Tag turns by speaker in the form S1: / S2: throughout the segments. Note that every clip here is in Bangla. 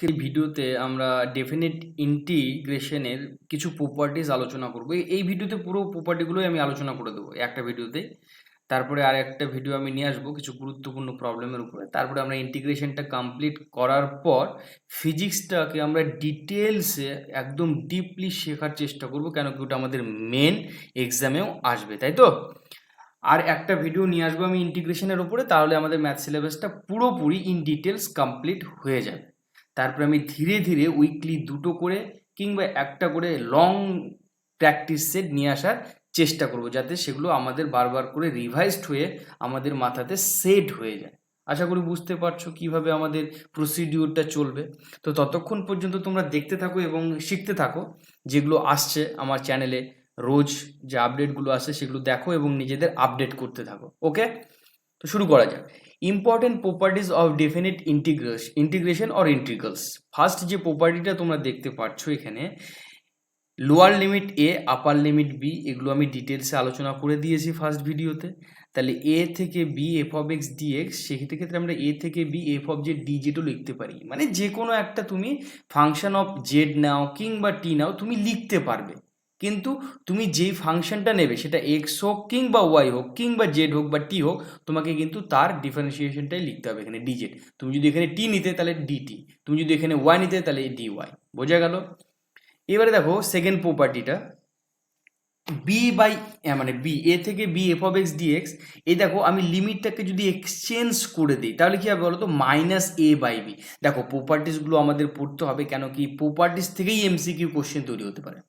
S1: আজকের ভিডিওতে আমরা ডেফিনিট ইন্টিগ্রেশনের কিছু প্রপার্টিজ আলোচনা করব। এই ভিডিওতে পুরো প্রপার্টিগুলোই আমি আলোচনা করে দেবো একটা ভিডিওতে। তারপরে আর একটা ভিডিও আমি নিয়ে আসবো কিছু গুরুত্বপূর্ণ প্রবলেমের উপরে। তারপরে আমরা ইন্টিগ্রেশনটা কমপ্লিট করার পর ফিজিক্সটাকে আমরা ডিটেলসে একদম ডিপলি শেখার চেষ্টা করব, কেন কি ওটা আমাদের মেন এক্সামেও আসবে, তাই তো? আর একটা ভিডিও নিয়ে আসবো আমি ইন্টিগ্রেশনের উপরে, তাহলে আমাদের ম্যাথ সিলেবাসটা পুরোপুরি ইন ডিটেলস কমপ্লিট হয়ে যাবে। তারপরে আমি ধীরে ধীরে উইকলি দুটো করে কিংবা একটা করে লং প্র্যাকটিস সেট নিয়ে আসার চেষ্টা করব, যাতে সেগুলো আমাদের বারবার করে রিভাইজড হয়ে আমাদের মাথাতে সেট হয়ে যায়। আশা করি বুঝতে পারছো কিভাবে আমাদের প্রসিডিউরটা চলবে। তো ততক্ষণ পর্যন্ত তোমরা দেখতে থাকো এবং শিখতে থাকো, যেগুলো আসছে আমার চ্যানেলে রোজ যে আপডেটগুলো আসে সেগুলো দেখো এবং নিজেদের আপডেট করতে থাকো। ওকে, তো শুরু করা যাক। Important properties of definite integration or integrals. First যে প্রপার্টিটা তোমরা দেখতে পাচ্ছ এখানে, লোয়ার লিমিট এ, আপার লিমিট বি, এগুলো আমি ডিটেলসে আলোচনা করে দিয়েছি ফার্স্ট ভিডিওতে। তাহলে এ থেকে B F of x dx, সেক্ষেত্রে আমরা এ থেকে B F of z d জেডও লিখতে পারি। মানে যে কোনো একটা তুমি ফাংশন অফ জেড নাও কিংবা টি নাও, তুমি লিখতে পারবে। কিন্তু তুমি যেই ফাংশনটা নেবে সেটা এক্স হোক কিংবা ওয়াই হোক কিংবা জেড হোক বা টি হোক, তোমাকে কিন্তু তার ডিফারেন্সিয়েশনটাই লিখতে হবে এখানে ডিজেড। তুমি যদি এখানে টি নিতে তাহলে ডিটি, তুমি যদি এখানে ওয়াই নিতে তাহলে ডি ওয়াই। বোঝা গেল? এবারে দেখো সেকেন্ড প্রপার্টিটা, বি বাই মানে বি এ থেকে B F of x DX. এই দেখো আমি লিমিটটাকে যদি এক্সচেঞ্জ করে দিই তাহলে কি হবে বলো তো, মাইনাস এ বাই বি। দেখো প্রপার্টিসগুলো আমাদের পড়তে হবে, কেন কি প্রপার্টিস থেকেই এমসিকিউ কোশ্চেন তৈরি হতে পারে।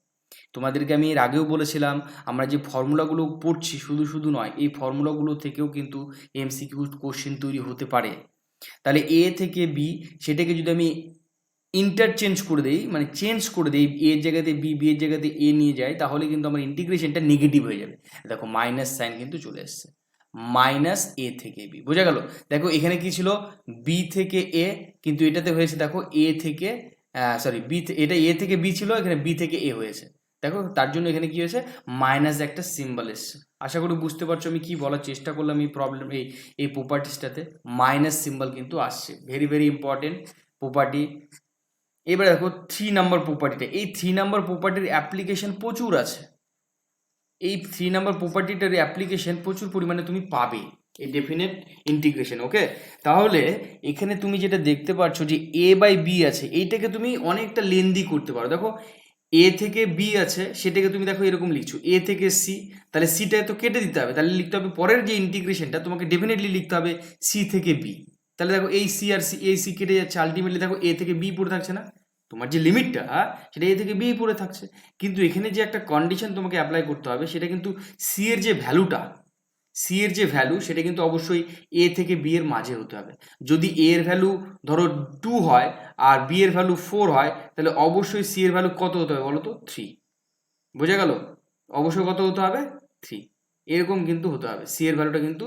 S1: তোমাদেরকে আমি এর আগেও বলেছিলাম, আমরা যে ফর্মুলাগুলো পড়ছি শুধু শুধু নয়, এই ফর্মুলাগুলো থেকেও কিন্তু এমসিকিউ কোশ্চেন তৈরি হতে পারে। তাহলে এ থেকে বি, সেটাকে যদি আমি ইন্টারচেঞ্জ করে দেই, মানে চেঞ্জ করে দেই, এর জায়গাতে বি, বি এর জায়গাতে এ নিয়ে যাই, তাহলে কিন্তু আমার ইন্টিগ্রেশনটা নেগেটিভ হয়ে যাবে। দেখো মাইনাস সাইন কিন্তু চলে এসছে, মাইনাস এ থেকে বি। বোঝা গেল? দেখো এখানে কি ছিল, বি থেকে এ, কিন্তু এটাতে হয়েছে দেখো এ থেকে সরি বি, এটা এ থেকে বি ছিল, এখানে বি থেকে এ হয়েছে। দেখো তার জন্য এখানে কি হয়েছে, মাইনাস একটা সিম্বল এসছে। আশা করি বুঝতে পারছো আমি কি বলার চেষ্টা করলাম। এই প্রবলেম এই প্রপার্টিসটাতে মাইনাস সিম্বল কিন্তু আসছে, ভেরি ভেরি ইম্পর্টেন্ট প্রপার্টি। এবারে দেখো 3 নাম্বার প্রপার্টিটা, এই 3 নাম্বার প্রপার্টির অ্যাপ্লিকেশন প্রচুর আছে। এই 3 নাম্বার প্রপার্টিটার অ্যাপ্লিকেশন প্রচুর পরিমাণে তুমি পাবে এই ডেফিনেট ইন্টিগ্রেশন। ওকে, তাহলে এখানে তুমি যেটা দেখতে পাচ্ছ যে এ বাই বি আছে, এইটাকে তুমি অনেকটা লেন্দি করতে পারো। দেখো এ থেকে বি আছে, সেটাকে তুমি দেখো এরকম লিখছো এ থেকে সি, তাহলে সিটা তো কেটে দিতে হবে, তাহলে লিখতে হবে পরের যে ইন্টিগ্রেশনটা তোমাকে ডেফিনেটলি লিখতে হবে সি থেকে বি। তাহলে দেখো এই সি আর সি, এই সি কেটে যাচ্ছে, আলটিমেটলি দেখো এ থেকে বি পড়ে থাকছে না, তোমার যে লিমিটটা সেটা এ থেকে বি পড়ে থাকছে। কিন্তু এখানে যে একটা কন্ডিশন তোমাকে অ্যাপ্লাই করতে হবে, সেটা কিন্তু সি এর যে ভ্যালুটা, সি এর যে ভ্যালু সেটা কিন্তু অবশ্যই এ থেকে বি এর মাঝে হতে হবে। যদি এ এর ভ্যালু ধরো 2 হয় আর বি এর ভ্যালু 4 হয়, তাহলে অবশ্যই সি এর ভ্যালু কত হতে হবে বলো তো, 3। বোঝা গেল? অবশ্যই কত হতে হবে, 3। এরকম কিন্তু হতে হবে, সি এর ভ্যালুটা কিন্তু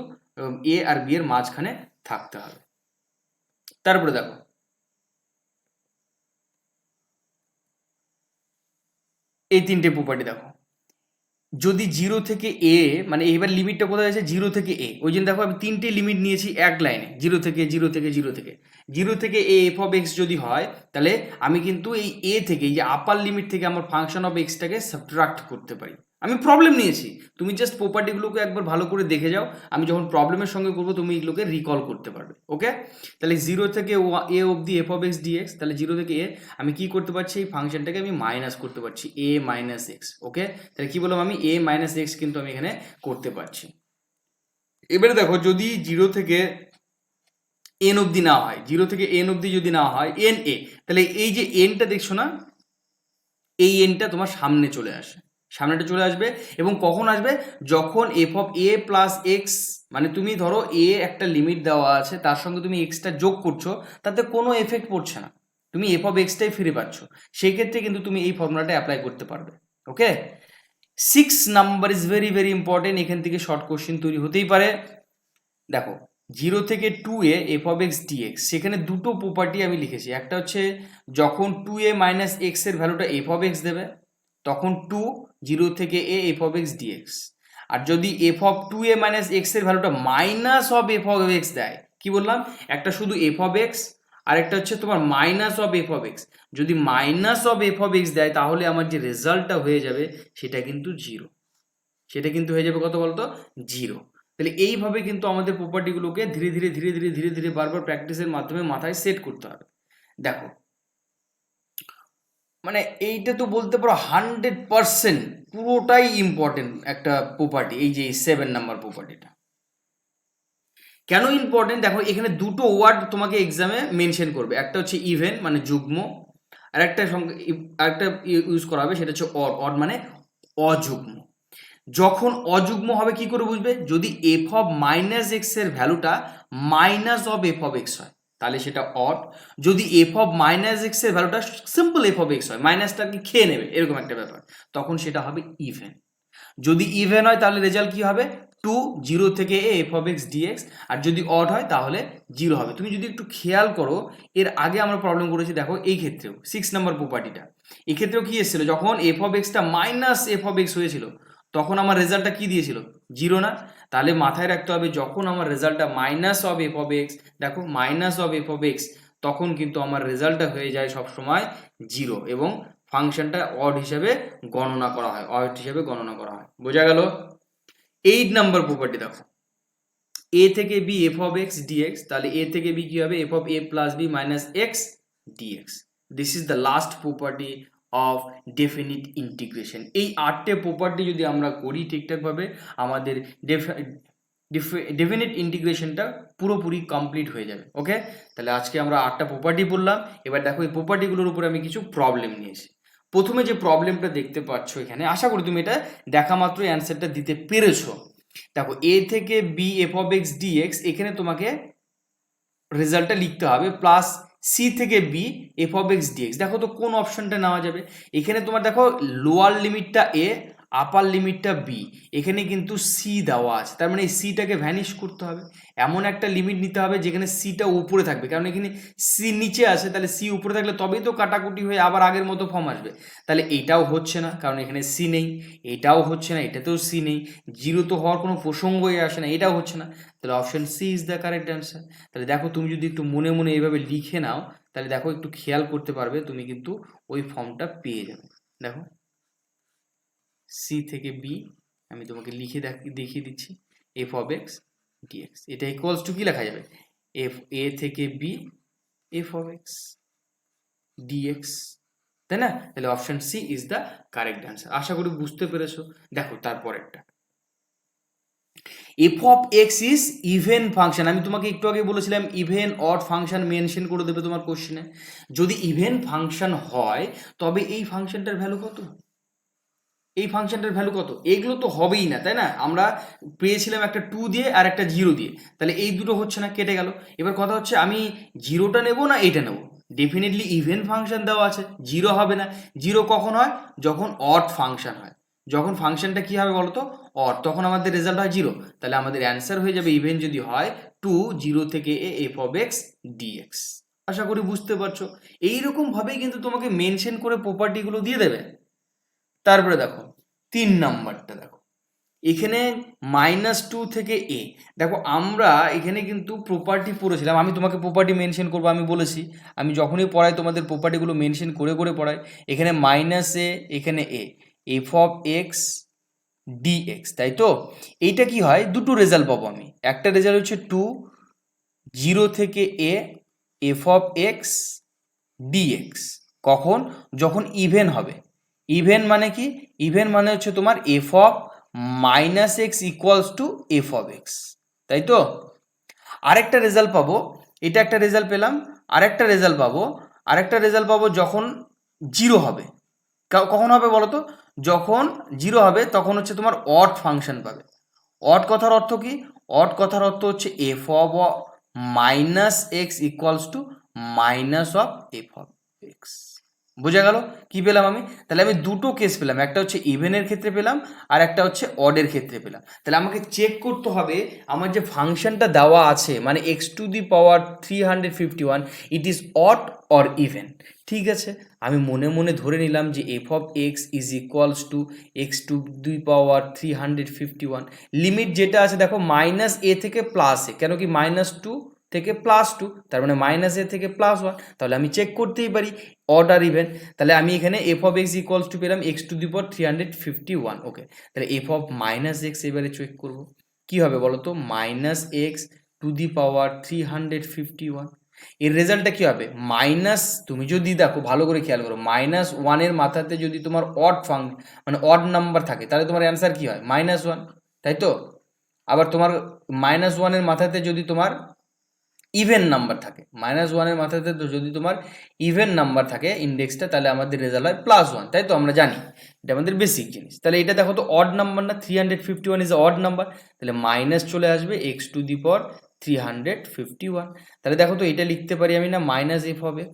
S1: এ আর বি এর মাঝখানে থাকতে হবে। তারপরে দেখো এই তিনটে প্রপার্টি দেখো, যদি 0 থেকে এ, মানে এবার লিমিটটা কোথায় আছে, 0 থেকে এ। ওই জন্য দেখো আমি তিনটে লিমিট নিয়েছি এক লাইনে, 0 থেকে 0 থেকে 0 থেকে 0 থেকে এ এফ অফ এক্স যদি হয়, তাহলে আমি কিন্তু এই এ থেকে, এই যে আপার লিমিট থেকে আমার ফাংশন অফ এক্সটাকে সাবট্রাক্ট করতে পারি। আমি প্রবলেম নিয়েছি, তুমি জাস্ট প্রপার্টিগুলোকে একবার ভালো করে দেখে যাও, আমি যখন প্রবলেমের সঙ্গে করবো তুমি এগুলোকে রিকল করতে পারবে। ওকে, তাহলে 0 থেকে এ অবধি এফ অফ এক্স ডিএক্স, তাহলে 0 থেকে এ আমি কি করতে পারছি, এই ফাংশনটাকে আমি মাইনাস করতে পারছি এ মাইনাস এক্স। ওকে, তাহলে কি বললাম আমি, এ মাইনাস এক্স কিন্তু আমি এখানে করতে পারছি। এবারে দেখো যদি 0 থেকে এন অবধি না হয়, 0 থেকে এন অবধি যদি না হয় এন এ, তাহলে এই যে এনটা দেখছো না, এই এনটা তোমার সামনে চলে আসে, সামনেটা চলে আসবে। এবং কখন আসবে, যখন F of A plus x, মানে তুমি ধরো এ একটা লিমিট দেওয়া আছে, তার সঙ্গে তুমি এক্সটা যোগ করছো, তাতে কোনো এফেক্ট পড়ছে না, তুমি এফ অফ এক্সটাই ফিরে পাচ্ছ, সেই ক্ষেত্রে কিন্তু তুমি এই ফর্মুলাটা অ্যাপ্লাই করতে পারবে। ওকে, 6 number is very very important, এখান থেকে শর্ট কোশ্চেন তৈরি হতেই পারে। দেখো 0 থেকে 2a F of x dx, সেখানে দুটো প্রপার্টি আমি লিখেছি। একটা হচ্ছে যখন 2a মাইনাস এক্স এর ভ্যালুটা এফ অফ এক্স দেবে, তখন 2 0 থেকে a f of x dx. আর যদি f of 2a minus x এর ভ্যালুটা minus of f of x দেয়, কি বললাম, একটা শুধু এফ অফ এক্স আরেকটা হচ্ছে তোমার minus of f of x. যদি minus of f of x দেয় তাহলে আমার যে রেজাল্টটা হয়ে যাবে সেটা কিন্তু জিরো, সেটা কিন্তু হয়ে যাবে কত বলতো, জিরো। তাহলে এইভাবে কিন্তু আমাদের প্রপার্টিগুলোকে ধীরে ধীরে ধীরে ধীরে ধীরে ধীরে বারবার প্র্যাকটিসের মাধ্যমে মাথায় সেট করতে হবে। দেখো মানে এইটা তো বলতে পারো 100% পুরোটাই ইম্পর্টেন্ট একটা প্রপার্টি, এই যে 7 নাম্বার প্রপার্টিটা। কেন ইম্পর্টেন্ট দেখো, এখানে দুটো ওয়ার্ড তোমাকে এক্সামে মেনশন করবে, একটা হচ্ছে ইভেন মানে যুগ্ম, আর একটা ইউজ করা হবে সেটা হচ্ছে অড। অড মানে অযুগ্ম। যখন অযুগ্ম হবে কি করে বুঝবে, যদি এফ অফ মাইনাস এক্স এর ভ্যালুটা minus of f of x হয় তাহলে সেটা অড। যদি এফ অফ মাইনাস এক্স এর ভ্যালুটা সিম্পল এফ অফ এক্স হয়, মাইনাসটাকে খেয়ে নেবে এরকম একটা ব্যাপার, তখন সেটা হবে ইভেন। যদি ইভেন হয় তাহলে রেজাল্ট কি হবে, 2 0 থেকে A F of x dx. আর যদি অড হয় তাহলে 0 হবে। তুমি যদি একটু খেয়াল করো, এর আগে আমরা প্রবলেম করেছি দেখো, এই ক্ষেত্রেও 6 নাম্বার প্রপার্টিটা, এই ক্ষেত্রেও কি এসেছিল, যখন F of extra minus F of x হয়েছিল তখন আমার রেজাল্টটা কি দিয়েছিল, 0 না? তাহলে মাথায় রাখতে হবে যখন আমার রেজাল্টটা minus of f of x, দেখো minus of f of x, তখন কিন্তু আমার রেজাল্টটা হয়ে যায় সবসময় 0 এবং ফাংশনটা অড হিসেবে গণনা করা হয়, অড হিসেবে গণনা করা হয়। বোঝা গেল? 8 নাম্বার প্রপার্টি দেখো, এ থেকে B F of x DX, তাহলে এ থেকে বি কি হবে, F of A plus B minus X DX. This is the last property of definite integration. এই 8টে প্রপার্টি যদি আমরা করি ঠিকঠাকভাবে, আমাদের ডেফিনিট ইন্টিগ্রেশনটা পুরোপুরি কমপ্লিট হয়ে যাবে। ওকে, তাহলে আজকে আমরা 8টা প্রপার্টি বললাম। এবার দেখো এই প্রপার্টিগুলোর উপরে আমি কিছু প্রবলেম নিয়েছি। প্রথমে যে প্রবলেমটা দেখতে পাচ্ছ এখানে, আশা করি তুমি এটা দেখা মাত্র অ্যান্সারটা দিতে পেরেছো। দেখো এ থেকে B F of x DX, এখানে তোমাকে রেজাল্টটা লিখতে হবে প্লাস সি থেকে B F of x DX. দেখো তো কোন অপশনটা নেওয়া যাবে। এখানে তোমার দেখো লোয়ার লিমিটটা এ, আপার লিমিটটা বি, এখানে কিন্তু সি দেওয়া আছে, তার মানে এই সিটাকে ভ্যানিশ করতে হবে। এমন একটা লিমিট নিতে হবে যেখানে সিটা উপরে থাকবে, কারণ এখানে সি নিচে আছে, তাহলে সি উপরে থাকলে তবেই তো কাটাকুটি হয়ে আবার আগের মতো ফর্ম আসবে। তাহলে এটাও হচ্ছে না কারণ এখানে সি নেই, এটাও হচ্ছে না, এটাতেও সি নেই, জিরো তো হওয়ার কোনো প্রসঙ্গই আসে না, এটাও হচ্ছে না। তাহলে option C is the correct answer. তাহলে দেখো তুমি যদি একটু মনে মনে এইভাবে লিখে নাও তাহলে দেখো একটু খেয়াল করতে পারবে, তুমি কিন্তু ওই ফর্মটা পেয়ে যাবে। দেখো সি থেকে বি আমি তোমাকে লিখে দেখিয়ে দিচ্ছি, এফ অফ এক্স ডিএক্স, এটা ইকুয়ালস টু কি লেখা যাবে, এফ এ থেকে B F of x dx, তাই না? তাহলে option C is the correct answer. আশা করি বুঝতে পেরেছো। দেখো তারপরেরটা, f of x is even function. আমি তোমাকে একটু আগে বলেছিলাম ইভেন অড ফাংশন মেনশন করে দেবে তোমার কোশ্চেনে। যদি ইভেন ফাংশন হয় তবে এই ফাংশনটার ভ্যালু কত, এই ফাংশনটার ভ্যালু কত, এগুলো তো হবেই না, তাই না? আমরা পেয়েছিলাম একটা 2 দিয়ে আর একটা 0 দিয়ে, তাহলে এই দুটো হচ্ছে না, কেটে গেল। এবার কথা হচ্ছে আমি 0টা নেবো না এইটা নেবো। ডেফিনেটলি ইভেন ফাংশন দেওয়া আছে, 0 হবে না। 0 কখন হয়, যখন অড ফাংশন হয়। যখন ফাংশনটা কি হবে বলতো, অড, তখন আমাদের রেজাল্ট হয় 0। তাহলে আমাদের অ্যান্সার হয়ে যাবে ইভেন যদি হয় 2 0 থেকে A F of x dx. আশা করি বুঝতে পারছো। এইরকম ভাবেই কিন্তু তোমাকে মেনশন করে প্রপার্টিগুলো দিয়ে দেবে। তারপরে দেখো 3 নাম্বারটা দেখো, এখানে -2 থেকে এ। দেখো আমরা এখানে কিন্তু প্রপার্টি পড়েছিলাম, আমি তোমাকে প্রপার্টি মেনশন করবো আমি বলেছি, আমি যখনই পড়াই তোমাদের প্রপার্টিগুলো মেনশন করে করে পড়াই। এখানে -এ, এখানে এ, এফ অফ এক্স ডিএক্স, তাই তো? এইটা কি হয়, দুটো রেজাল্ট পাবো আমি। একটা রেজাল্ট হচ্ছে 2 0 থেকে A F of x DX. কখন, যখন ইভেন হবে। ইভেন মানে কি, ইভেন মানে হচ্ছে তোমার F of minus x equals two F of x, তাই তো? আরেকটা রেজাল্ট পাবো, এটা একটা রেজাল্ট পেলাম, আরেকটা রেজাল্ট পাবো, আরেকটা রেজাল্ট পাবো যখন 0 হবে। কখন হবে বলো তো, যখন 0 হবে তখন হচ্ছে তোমার অড ফাংশন পাবে। অড কথার অর্থ কি, অড কথার অর্থ হচ্ছে F of minus x equals two minus of f of x. বোঝা গেল কি পেলাম আমি? তাহলে আমি দুটো কেস পেলাম, একটা হচ্ছে ইভেনের ক্ষেত্রে পেলাম আর একটা হচ্ছে অডের ক্ষেত্রে পেলাম। তাহলে আমাকে চেক করতে হবে আমার যে ফাংশনটা দেওয়া আছে মানে x to the power 351 it is odd or even. ঠিক আছে, আমি মনে মনে ধরে নিলাম যে F of x is equals two x to the power 351। Limit যেটা আছে দেখো মাইনাস এ থেকে প্লাস এ, কেন কি -2 থেকে +2, তার মানে -a থেকে +1। তাহলে আমি চেক করতেই পারি অড আর ইভেন। তাহলে আমি এখানে f(x) = পেলাম x^351। ওকে, তাহলে f(-x) এবারে চেক করব। কি হবে বলো তো? -x^351। এর রেজাল্টটা কি হবে? মাইনাস, তুমি যদি দেখো ভালো করে খেয়াল করো, -1 এর মাথাতে যদি তোমার মানে অড নাম্বার থাকে তাহলে তোমার অ্যান্সার কি হয়? -1, তাই তো? আবার তোমার -1 এর মাথাতে যদি তোমার ইভেন নাম্বার থাকে, -1 এর মাথাতে তো যদি তোমার ইভেন নাম্বার থাকে ইন্ডেক্সটা, তাহলে আমাদের রেজাল্ট হয় +1, তাই তো? আমরা জানি এটা আমাদের বেসিক জিনিস। তাহলে এটা দেখো তো অড নাম্বার না? 351 ইজ অড নাম্বার, তাহলে মাইনাস চলে আসবে x^351। তাহলে দেখো তো এটা লিখতে পারি আমি না -f(x)।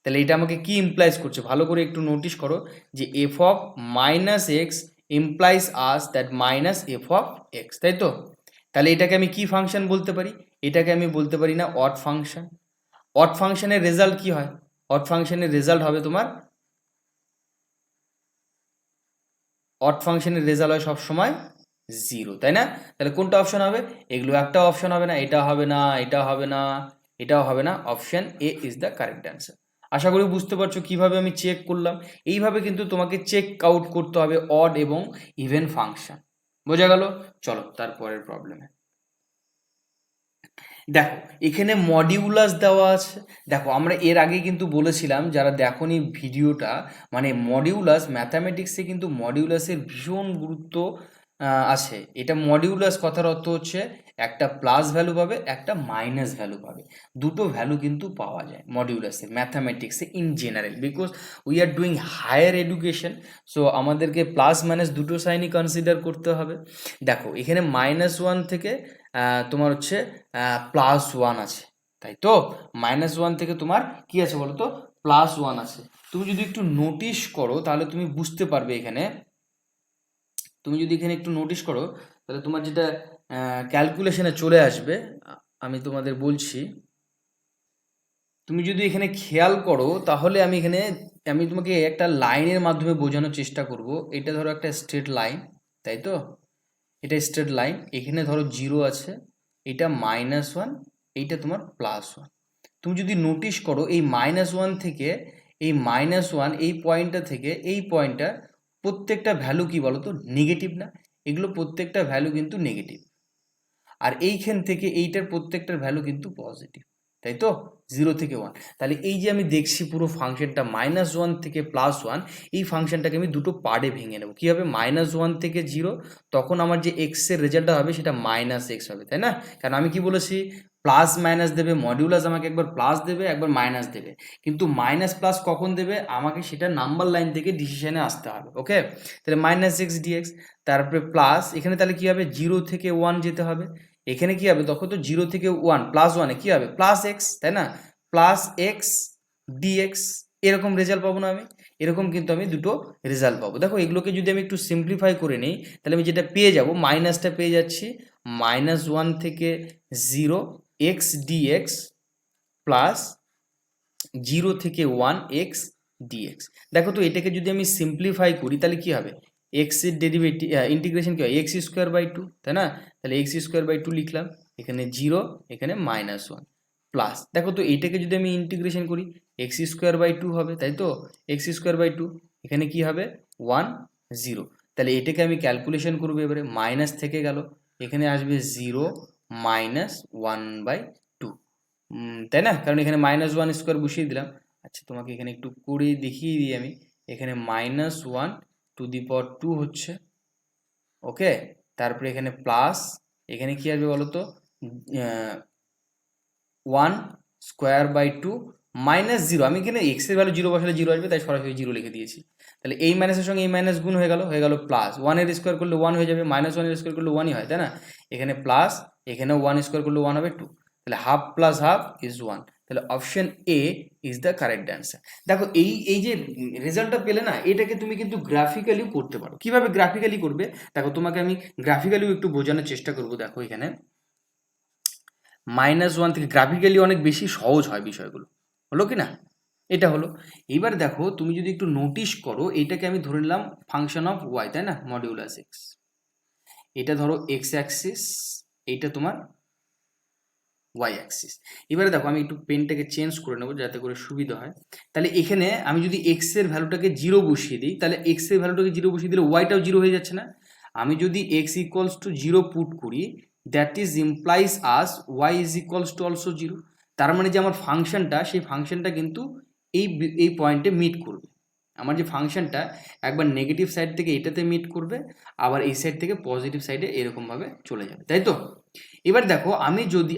S1: তাহলে এটা আমাকে কি ইমপ্লাইজ করছে? ভালো করে একটু নোটিস করো যে f(-x) implies us that -f(x), তাই তো? তাহলে এটাকে আমি কি ফাংশন বলতে পারি? এটাকে আমি বলতে পারি না অড ফাংশন। অড ফাংশনের রেজাল্ট কি হয়? অড ফাংশনের রেজাল্ট হবে তোমার, অড ফাংশনের রেজাল্ট হয় সবসময় 0, তাই না? তাহলে কোনটা অপশন হবে? এগুলো একটা অপশন হবে না, এটা হবে না, এটা হবে না, এটাও হবে না। Option a is the correct answer. আশা করি বুঝতে পারছো কিভাবে আমি চেক করলাম। এইভাবে কিন্তু তোমাকে চেক আউট করতে হবে অড এবং ইভেন ফাংশন। বোঝা গেল? চলো তারপরের প্রবলেমে দেখো, এখানে মডিউলাস দেওয়া আছে। দেখো আমরা এর আগে কিন্তু বলেছিলাম, যারা দেখোনি ভিডিওটা, মানে মডিউলাস ম্যাথামেটিক্সে কিন্তু মডিউলাসের ভীষণ গুরুত্ব আছে। এটা মডিউলাস কথার অর্থ হচ্ছে একটা প্লাস ভ্যালু পাবে, একটা মাইনাস ভ্যালু পাবে, দুটো ভ্যালু কিন্তু পাওয়া যায় মডিউলাসে ম্যাথামেটিক্সে in general, because we are doing higher education. So আমাদেরকে প্লাস মাইনাস দুটো সাইনই কনসিডার করতে হবে। দেখো এখানে -1 থেকে তোমার হচ্ছে +1 আছে, তাই তো? -1 থেকে তোমার কি আছে বলো তো? +1 আছে। তুমি যদি একটু নোটিশ করো তাহলে তুমি বুঝতে পারবে এখানে, তুমি যদি এখানে একটু নোটিশ করো তাহলে তোমার যেটা ক্যালকুলেশনে চলে আসবে, আমি তোমাদের বলছি। তুমি যদি এখানে খেয়াল করো তাহলে আমি তোমাকে একটা লাইনের মাধ্যমে বোঝানোর চেষ্টা করব। এটা ধরো একটা স্ট্রেট লাইন, তাই তো? এটা স্ট্রেট লাইন, এখানে ধরো 0 আছে, এটা -1, এইটা তোমার +1। তুমি যদি নোটিশ করো এই -1 থেকে এই -1 এই পয়েন্টটা থেকে এই পয়েন্টটা প্রত্যেকটা ভ্যালু কি বলো তো? নেগেটিভ না? এগুলো প্রত্যেকটা ভ্যালু কিন্তু নেগেটিভ। আর এইখান থেকে এইটার প্রত্যেকটার ভ্যালু কিন্তু পজিটিভ, তাই তো? 0 থেকে 1। তাহলে এই যে আমি দেখছি পুরো ফাংশনটা -1 থেকে +1, এই ফাংশনটাকে আমি দুটো পার্টে ভেঙে নেব। কি হবে? -1 থেকে 0, তখন আমার যে এক্স এর রেজাল্টটা হবে সেটা -x হবে, তাই না? কারণ আমি কি বলেছি? প্লাস মাইনাস দেবে, মডিউলাস আমাকে একবার প্লাস দেবে, একবার মাইনাস দেবে, কিন্তু মাইনাস প্লাস কখন দেবে আমাকে সেটা নাম্বার লাইন থেকে ডিসিশনে আসতে হবে। ওকে, তাহলে -x dx, তারপরে প্লাস, এখানে তাহলে কি হবে? 0 থেকে 1 যেতে হবে। এখানে কি হবে দেখো তো? 0 থেকে 1, +1 কি হবে? +x, তাই না? +x dx, এরকম রেজাল্ট পাবো না আমি? এরকম কিন্তু আমি দুটো রেজাল্ট পাবো। দেখো এগুলোকে যদি আমি একটু সিম্পলিফাই করে নিই তাহলে আমি যেটা পেয়ে যাব, মাইনাসটা পেয়ে যাচ্ছি -1 থেকে 0 x dx প্লাস 0 থেকে 1 x dx। দেখো তো এটাকে যদি আমি সিম্পলিফাই করি তাহলে কি হবে? x এর ডেরিভেটিভ ইন্টিগ্রেশন কি হয়? x²/2, তাই না? তাহলে x²/2 লিখলাম, এখানে 0, এখানে -1 প্লাস, দেখো তো এইটাকে যদি আমি ইন্টিগ্রেশন করি x²/2 হবে, তাই তো? x²/2, এখানে কি হবে? 1 0। তাহলে এটাকে আমি ক্যালকুলেশন করবো এবারে, মাইনাস থেকে গেল, এখানে আসবে 0 -1/2, তাই না? কারণ এখানে -1² বসিয়ে দিলাম। আচ্ছা তোমাকে এখানে একটু করে দেখিয়ে দিই আমি, এখানে -1^2 হচ্ছে। ওকে, তারপরে এখানে প্লাস, এখানে কি আসবে বলো তো? 1²/2 -0, আমি এখানে এক্স এর ভ্যালু 0 বসালে 0 আসবে, তাই সরাসরি 0 লিখে দিয়েছি। তাহলে এই মাইনাসের সঙ্গে এই মাইনাস গুণ হয়ে গেল প্লাস, 1 এর স্কোয়ার করলে 1 হয়ে যাবে, -1 এর স্কোয়ার করলে 1ই হয়, তাই না? এখানে প্লাস, এখানেও 1 স্কোয়ার করলে 1 হবে 2, তাহলে হাফ প্লাস হাফ ইজ 1। তাহলে option a is the correct answer. দেখো এই যে রেজাল্টটা পেলে না, এটাকে তুমি কিন্তু গ্রাফিক্যালিও করতে পারো। কিভাবে গ্রাফিক্যালি করবে? দেখো তোমাকে আমি গ্রাফিক্যালিও একটু বোঝানোর চেষ্টা করবো। দেখো এখানে -1 থেকে গ্রাফিক্যালি অনেক বেশি সহজ হয় বিষয়গুলো, হলো কি না? এটা হলো। এইবার দেখো তুমি যদি একটু নোটিশ করো, এইটাকে আমি ধরে নিলাম ফাংশন অফ ওয়াই, তাই না? মডিউলাস এক্স, এটা ধরো এক্স অ্যাক্সিস, এইটা তোমার ওয়াই অ্যাক্সিস। এবারে দেখো আমি একটু পেনটাকে চেঞ্জ করে নেবো যাতে করে সুবিধা হয়। তাহলে এখানে আমি যদি এক্স এর ভ্যালুটাকে 0 বসিয়ে দিই, তাহলে এক্স এর ভ্যালুটাকে 0 বসিয়ে দিলে ওয়াইটাও 0 হয়ে যাচ্ছে না? আমি যদি এক্স ইকুয়ালস টু 0 পুট করি, that is implies us Y is equals to also 0। তার মানে যে আমার ফাংশনটা, সেই ফাংশনটা কিন্তু এই পয়েন্টে মিট করবে। আমার যে ফাংশনটা একবার নেগেটিভ সাইড থেকে এটাতে মিট করবে, আবার এই সাইড থেকে পজিটিভ সাইডে এরকমভাবে চলে যাবে, তাই তো? এবার দেখো আমি যদি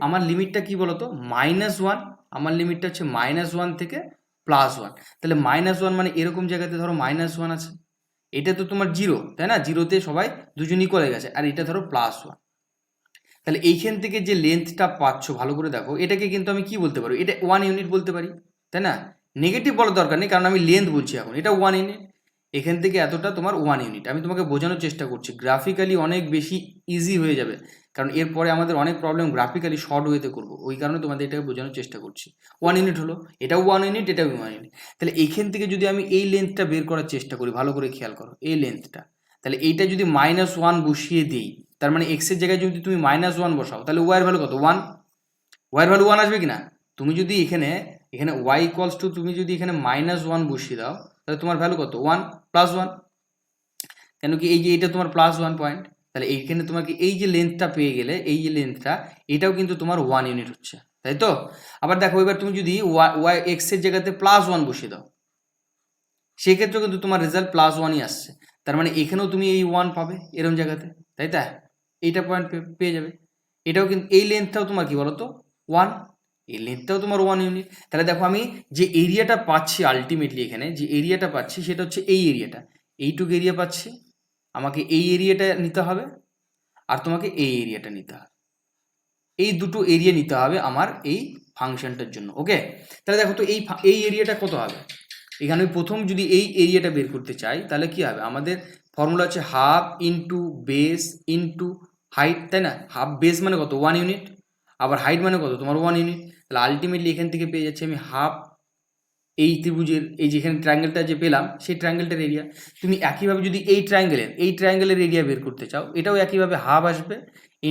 S1: আমার লিমিটটা কি বলতো, -1। আমার লিমিটটা হচ্ছে -1 থেকে +1। তাহলে -1 মানে এরকম জায়গাতে ধরো -1 আছে, এটা তো তোমার 0, তাই না? 0তে সবাই দুজন ইকুয়াল হয়ে গেছে, আর এটা ধরো +1। তাহলে এইখান থেকে যে লেন্থটা পাচ্ছ ভালো করে দেখো, এটাকে কিন্তু আমি কি বলতে পারি, এটা 1 ইউনিট বলতে পারি, তাই না? নেগেটিভ বলার দরকার নেই, কারণ আমি লেন্থ বলছি এখন, এটা 1 ইউনিট। এখান থেকে এতটা তোমার 1 ইউনিট। আমি তোমাকে বোঝানোর চেষ্টা করছি, গ্রাফিক্যালি অনেক বেশি ইজি হয়ে যাবে, কারণ এরপরে আমাদের অনেক প্রবলেম গ্রাফিক্যালি শর্ট ওয়েতে করবো, ওই কারণে তোমাদের এটাকে বোঝানোর চেষ্টা করছি। 1 ইউনিট হলো, এটাও 1 ইউনিট, এটাও 1 ইউনিট। তাহলে এইখান থেকে যদি আমি এই লেন্থটা বের করার চেষ্টা করি, ভালো করে খেয়াল করো এই লেন্থটা, তাহলে এইটা যদি -1 বসিয়ে দিই, তার মানে এক্স এর জায়গায় যদি তুমি -1 বসাও, তাহলে ওয়াই এর ভ্যালু কত? 1। ওয়াই এর ভ্যালু 1 আসবে কিনা? তুমি যদি এখানে ওয়াই ইকুয়ালস টু, তুমি যদি এখানে -1 বসিয়ে দাও, তাহলে তোমার ভ্যালু কত? 1 +1। কেন কি এই যে এটা তোমার +1 পয়েন্ট, তাহলে এইখানে তোমাকে এই যে লেন্থটা পেয়ে গেলে, এই যে লেন্থটা, এটাও কিন্তু তোমার 1 ইউনিট হচ্ছে, তাই তো? আবার দেখো এবার তুমি যদি ওয়াই এক্স এর জায়গাতে +1 বসিয়ে দাও, সেক্ষেত্রে কিন্তু তোমার রেজাল্ট +1ই আসছে। তার মানে এখানেও তুমি এই 1 পাবে এরকম জায়গাতে, তাই তা? এইটা পয়েন্ট পেয়ে যাবে। এটাও কিন্তু এই লেন্থটাও তোমার কি বলতো 1, এই লেন্থটাও তোমার 1 ইউনিট। তাহলে দেখো আমি যে এরিয়াটা পাচ্ছি আলটিমেটলি, এখানে যে এরিয়াটা পাচ্ছি সেটা হচ্ছে এই এরিয়াটা, এইটুকু এরিয়া পাচ্ছি। আমাকে এই এরিয়াটা নিতে হবে, আর তোমাকে এই এরিয়াটা নিতে হবে। এই দুটো এরিয়া নিতে হবে আমার এই ফাংশনটার জন্য, ওকে? তাহলে দেখো তো এই এরিয়াটা কত হবে? এখানে প্রথম যদি এই এরিয়াটা বের করতে চাই, তাহলে কি হবে? আমাদের ফর্মুলা হচ্ছে half into base into height, তাই না? হাফ বেস মানে কত? 1 ইউনিট। আবার হাইট মানে কত? তোমার 1 ইউনিট। তাহলে আলটিমেটলি এখান থেকে পেয়ে যাচ্ছি আমি হাফ এই ত্রিভুজের, এই যেখানে ট্রায়াঙ্গেলটা যে পেলাম, সেই ট্রায়াঙ্গেলটার এরিয়া। তুমি একইভাবে যদি এই ট্রায়াঙ্গেলের এরিয়া বের করতে চাও, এটাও একইভাবে হাফ আসবে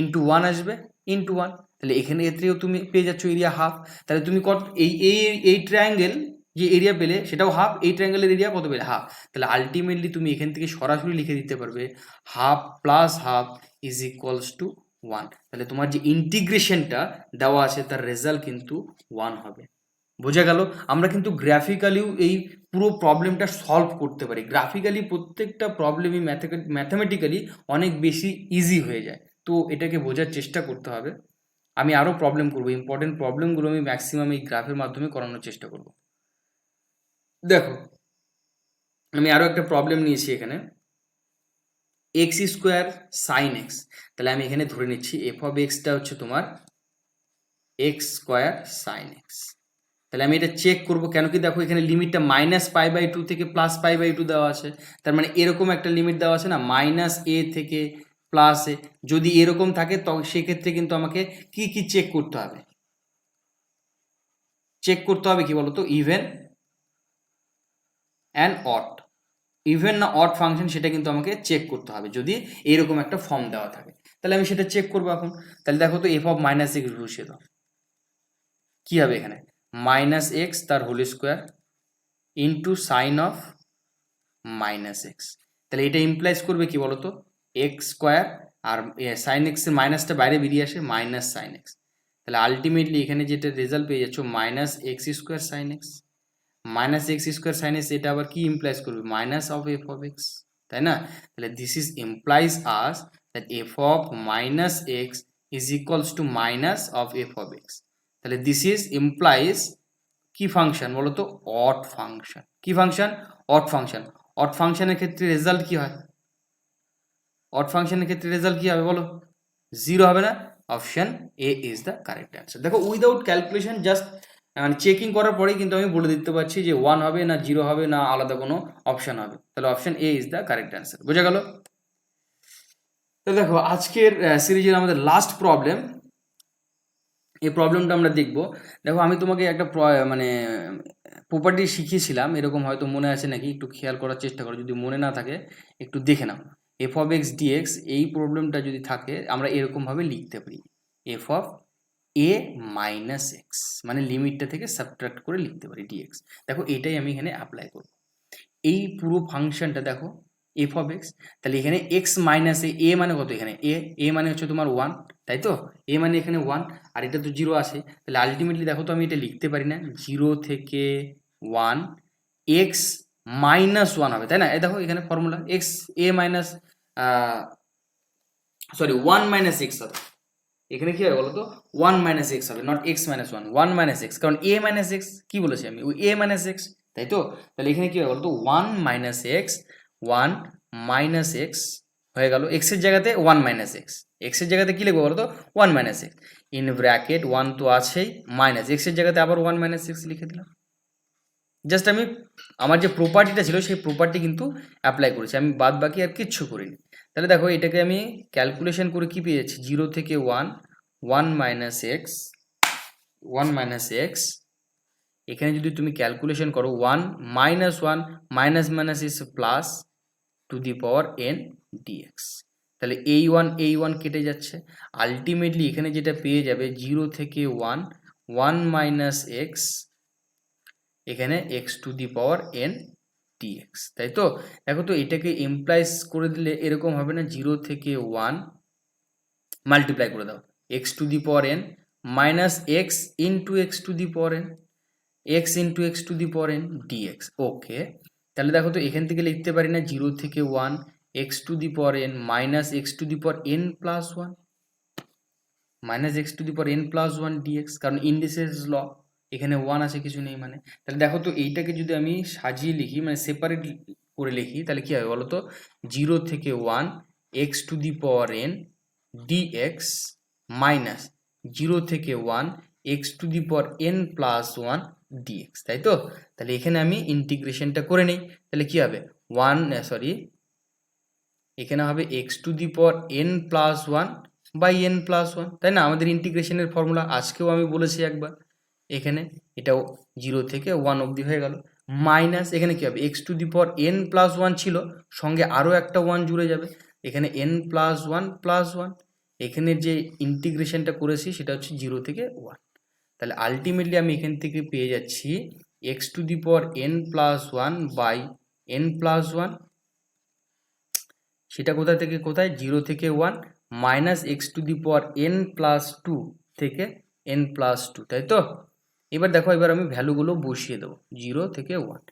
S1: ইন্টু 1 আসবে ইন্টু 1। তাহলে এখানে ক্ষেত্রেও তুমি পেয়ে যাচ্ছ এরিয়া হাফ। তাহলে তুমি কত এই ট্রায়াঙ্গেল যে এরিয়া পেলে সেটাও হাফ, এই ট্রায়াঙ্গেলের এরিয়া কত পেলে? হাফ। তাহলে আলটিমেটলি তুমি এখান থেকে সরাসরি লিখে দিতে পারবে half plus half is equals two 1। তাহলে তোমার যে ইন্টিগ্রেশনটা দেওয়া আছে তার রেজাল্ট কিন্তু 1 হবে। বোঝা গেল? আমরা কিন্তু গ্রাফিক্যালিও এই পুরো প্রবলেমটা সলভ করতে পারি। গ্রাফিক্যালি প্রত্যেকটা প্রবলেমই ম্যাথামেটিক্যালি অনেক বেশি ইজি হয়ে যায়। তো এটাকে বোঝার চেষ্টা করতে হবে। আমি আরও প্রবলেম করব, ইম্পর্টেন্ট প্রবলেমগুলো আমি ম্যাক্সিমাম এই গ্রাফের মাধ্যমে করানোর চেষ্টা করব। দেখো আমি আরও একটা প্রবলেম নিয়েছি এখানে, x² sin x। তাহলে আমি এখানে ধরে নিচ্ছি f অফ এক্সটা হচ্ছে তোমার x² sin x। তাহলে আমি এটা চেক করব, কেন কি দেখো এখানে লিমিটটা -π/2 থেকে +π/2 দেওয়া আছে। তার মানে এরকম একটা লিমিট দেওয়া আছে না, -a থেকে +a। যদি এরকম থাকে তখন সেক্ষেত্রে কিন্তু আমাকে কি কি চেক করতে হবে? চেক করতে হবে কি বলতো? Even and odd. ইভেন না অড ফাংশন সেটা কিন্তু আমাকে চেক করতে হবে যদি এরকম একটা ফর্ম দেওয়া থাকে। তাহলে আমি সেটা চেক করবো এখন। তাহলে দেখো তো f অফ -x বসিয়ে দাও, কি হবে এখানে? -x তার whole square into sine of -x। তাহলে এটা ইমপ্লাইজ করবে কি বলতো? x², আর সাইন এক্স এর মাইনাসটা বাইরে বেরিয়ে আসে, মাইনাস সাইন এক্স। তাহলে আলটিমেটলি এখানে যেটা রেজাল্ট পেয়ে যাচ্ছ -x² sine x. -x² sine x, এটা আবার কি ইমপ্লাইজ করবে? Minus of f of x, তাই না? তাহলে this is implies us that f of -x is equals two minus of f of x। তাহলে দিস ইজ ইমপ্লাইজ কি ফাংশন বলো তো? Odd function. কি ফাংশন? Odd function. অড ফাংশনের ক্ষেত্রে রেজাল্ট কি হয়? অড ফাংশনের ক্ষেত্রে রেজাল্ট কি হবে বলো? 0 হবে না? Option a is the correct answer. দেখো উইদাউট ক্যালকুলেশন জাস্ট মানে চেকিং করার পরেই কিন্তু আমি বলে দিতে পারছি যে 1 হবে না 0 হবে না আলাদা কোনো অপশন হবে। তাহলে option a is the correct answer. বোঝা গেল? তো দেখো আজকের সিরিজের আমাদের লাস্ট প্রবলেম, এই প্রবলেমটা আমরা দেখব। দেখো আমি তোমাকে একটা মানে প্রপার্টি শিখিয়েছিলাম, এরকম হয়তো মনে আছে নাকি, একটু খেয়াল করার চেষ্টা করো, যদি মনে না থাকে একটু দেখে নাও। f of x dx, এই প্রবলেমটা যদি থাকে আমরা এরকমভাবে লিখতে পারি, f of A minus x, মানে লিমিটটা থেকে সাবট্রাক্ট করে লিখতে পারি ডিএক্স। দেখো এটাই আমি এখানে অ্যাপ্লাই করব। এই পুরো ফাংশনটা দেখো এফ অফ এক্স, তাহলে এখানে এক্স মাইনাস এ মানে কত, এখানে এ মানে হচ্ছে তোমার 1, তাই তো? এ মানে এখানে 1, আর এটা তো 0 আছে, তাহলে আলটিমেটলি দেখো তো আমি এটা লিখতে পারি না 0 থেকে 1 এক্স মাইনাস 1 হবে, তাই না? এই দেখো এখানে ফর্মুলা এক্স এ মাইনাস সরি 1 মাইনাস এক্স হবে, এখানে কি হবে বলো তো 1 মাইনাস এক্স হবে, not x minus 1, 1 minus x, কারণ এ মাইনাস এক্স কি বলেছি আমি, ওই এ মাইনাস এক্স, তাই তো? তাহলে এখানে কি হবে বলো তো 1 মাইনাস এক্স, 1 মাইনাস এক্স হয়ে গেল, এক্সের জায়গাতে 1 মাইনাস এক্স, এক্সের জায়গাতে কি লিখবো বলো তো 1 মাইনাস এক্স, ইন ব্র্যাকেট 1 তো আছেই, মাইনাস এক্সের জায়গাতে আবার 1 মাইনাস এক্স লিখে দিলাম। জাস্ট আমি আমার যে প্রপার্টিটা ছিল সেই প্রপার্টি কিন্তু অ্যাপ্লাই করেছি, আমি বাদ বাকি আর কিচ্ছু করিনি। তাহলে দেখো এটাকে আমি ক্যালকুলেশন করে কি পেয়ে যাচ্ছি, 0 থেকে 1 1 মাইনাস এক্স, 1 মাইনাস এক্স, এখানে যদি তুমি ক্যালকুলেশন করো 1 minus 1 minus minus is plus to the power N DX, তাহলে এই ওয়ান কেটে যাচ্ছে, আলটিমেটলি এখানে যেটা পেয়ে যাবে 0 থেকে 1 1 মাইনাস এক্স, এখানে X to the power N DX, তাই তো? দেখো তো এটাকে এমপ্লাইজ করে দিলে এরকম হবে না, 0 থেকে 1 মাল্টিপ্লাই করে দাও x to the power N minus x into x to the power n, x into x to the power N dx. Okay, তাহলে দেখো তো এখান থেকে লিখতে পারি না 0 থেকে 1 X to the power N minus x to the power N plus 1, minus x to the power N plus 1 DX, কারণ ইন্ডিসেস ল, এখানে 1 আছে কিছু নেই মানে। তাহলে দেখো তো এইটাকে যদি আমি সাজিয়ে লিখি, মানে সেপারেট করে লিখি, তাহলে কি হবে বলো তো 0 থেকে 1 X to the power N DX minus 0 থেকে 1 X to the power N plus 1 DX, তাই তো? তাহলে এখানে আমি ইন্টিগ্রেশনটা করে নিই, তাহলে কি হবে এখানে হবে X to the power N plus 1 by N plus 1, তাই না? আমাদের ইন্টিগ্রেশনের ফর্মুলা আজকেও আমি বলেছি একবার, এখানে এটাও 0 থেকে 1 অবধি হয়ে গেল, মাইনাস এখানে কি হবে X to the power N plus 1 ছিল, সঙ্গে আরও একটা 1 জুড়ে যাবে, এখানে এন প্লাস 1 প্লাস 1, এখানে যে ইন্টিগ্রেশনটা করেছি সেটা হচ্ছে 0 থেকে 1, তাহলে আলটিমেটলি আমি এখান থেকে পেয়ে যাচ্ছি x to the power N plus 1 by N plus 1, সেটা কোথা থেকে কোথায়, 0 থেকে 1 minus x to the power N plus 2 থেকে এন প্লাস 2, তাই তো? এবার দেখো এবার আমি ভ্যালুগুলো বসিয়ে দেবো 0 থেকে 1,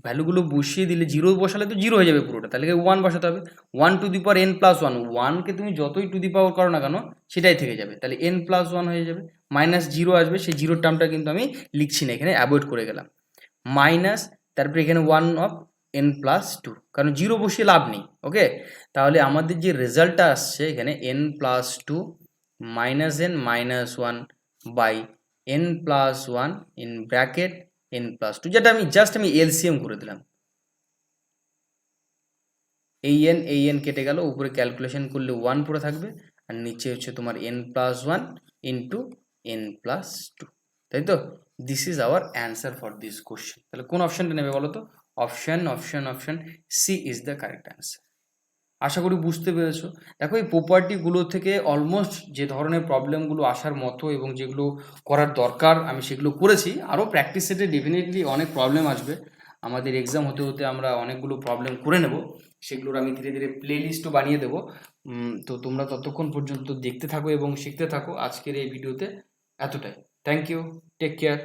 S1: ভ্যালুগুলো বসিয়ে দিলে 0 বসালে তো 0 হয়ে যাবে পুরোটা, তাহলে 1 বসাতে হবে, 1 two the power N plus 1, 1কে তুমি যতই টু দি পাওয়ার করো না কেন সেটাই থেকে যাবে, তাহলে এন প্লাস 1 হয়ে যাবে, মাইনাস 0 আসবে, সেই জিরোর টার্মটা কিন্তু আমি লিখছি না, এখানে অ্যাভয়েড করে গেলাম, মাইনাস তারপরে এখানে 1 অফ এন প্লাস 2, কারণ 0 বসিয়ে লাভ নেই। ওকে, তাহলে আমাদের যে রেজাল্টটা আসছে এখানে n plus 2 minus n minus 1 by N plus 1 in bracket n plus 2, যেটা আমি জাস্ট এলসিএম করে দিলাম, এই এন কেটে গেল, উপরে ক্যালকুলেশন করলে 1 পড়ে থাকবে, আর নিচে হচ্ছে তোমার n plus 1 into n plus 2, তাই তো? This is our answer for this question. তাহলে কোন অপশনটা নেবে বলো তো, option C is the correct answer. আশা করি বুঝতে পেরেছো। দেখো এই প্রপার্টিগুলো থেকে অলমোস্ট যে ধরনের প্রবলেমগুলো আসার মতো এবং যেগুলো করার দরকার আমি সেগুলো করেছি, আরও প্র্যাকটিস সেটে ডেফিনেটলি অনেক প্রবলেম আসবে, আমাদের এক্সাম হতে হতে আমরা অনেকগুলো প্রবলেম করে নেব, সেগুলোর আমি ধীরে ধীরে প্লে লিস্টও বানিয়ে দেবো। তো তোমরা ততক্ষণ পর্যন্ত দেখতে থাকো এবং শিখতে থাকো। আজকের এই ভিডিওতে এতটাই। Thank you, take care.